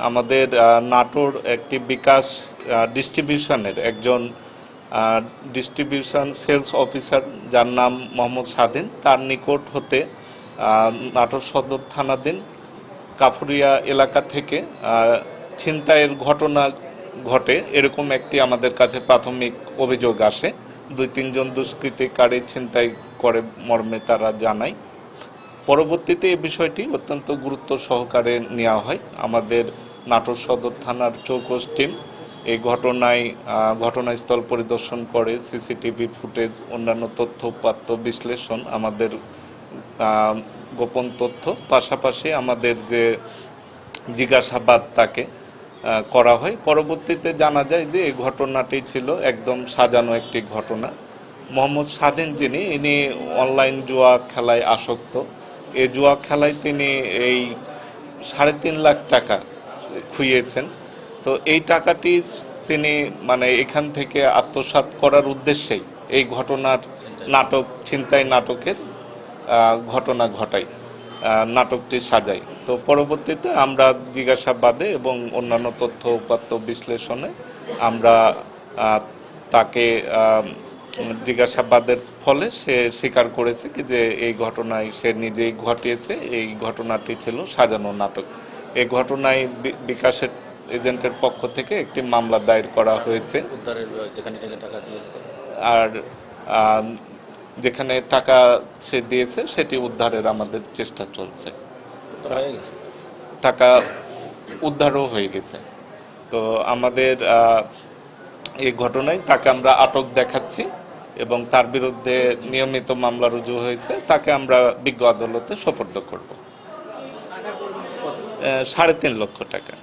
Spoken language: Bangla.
আমাদের নাটোর একটি বিকাশ ডিস্ট্রিবিউশনের একজন ডিস্ট্রিবিউশন সেলস অফিসার যার নাম মোহাম্মদ স্বাধীন, তার নিকট হতে নাটোর সদর থানাধীন কাফুরিয়া এলাকা থেকে ছিনতাইয়ের ঘটনা ঘটে এরকম একটি আমাদের কাছে প্রাথমিক অভিযোগ আসে। 2-3 জন দুষ্কৃতিকারী ছিনতাই করে মর্মে তারা জানায়। পরবর্তীতে এই বিষয়টি অত্যন্ত গুরুত্ব সহকারে নেওয়া হয়। আমাদের নাটোর সদর থানার চৌকস টিম এই ঘটনাস্থল পরিদর্শন করে, সিসিটিভি ফুটেজ, অন্যান্য তথ্য-উপাত্ত বিশ্লেষণ, আমাদের গোপন তথ্য, পাশাপাশি আমাদের যে জিজ্ঞাসাবাদ তাকে করা হয়। পরবর্তীতে জানা যায় যে এই ঘটনাটি ছিল একদম সাজানো একটি ঘটনা। মোহাম্মদ স্বাধীন ইনি অনলাইন জুয়া খেলায় আসক্ত। এই জুয়া খেলায় তিনি এই 3.5 লাখ টাকা খুইয়েছেন। তো এই টাকাটি তিনি এখান থেকে আত্মসাৎ করার উদ্দেশ্যেই এই ছিনতাই নাটকের ঘটনা ঘটায়, নাটকটি সাজাই। তো পরবর্তীতে আমরা জিজ্ঞাসাবাদে এবং অন্যান্য তথ্য উপাত্ত বিশ্লেষণে আমরা তাকে জিজ্ঞাসাবাদের ফলে সে স্বীকার করেছে কি যে এই ঘটনায় সে নিজেই ঘটিয়েছে, এই ঘটনাটি ছিল সাজানো নাটক। এই ঘটনায় বিকাশের এজেন্টের পক্ষ থেকে একটি মামলা দায়ের করা হয়েছে। আর যেখানে টাকা সে দিয়েছে সেটি উদ্ধারের আমাদের চেষ্টা চলছে। টাকা উদ্ধারও হয়ে গেছে। তো আমাদের এই ঘটনায় তাকে আমরা আটক দেখাচ্ছি এবং তার বিরুদ্ধে নিয়মিত মামলা রুজু হয়েছে। তাকে আমরা বিজ্ঞ আদালতে সোপর্দ করব। 3.5 লক্ষ টাকা।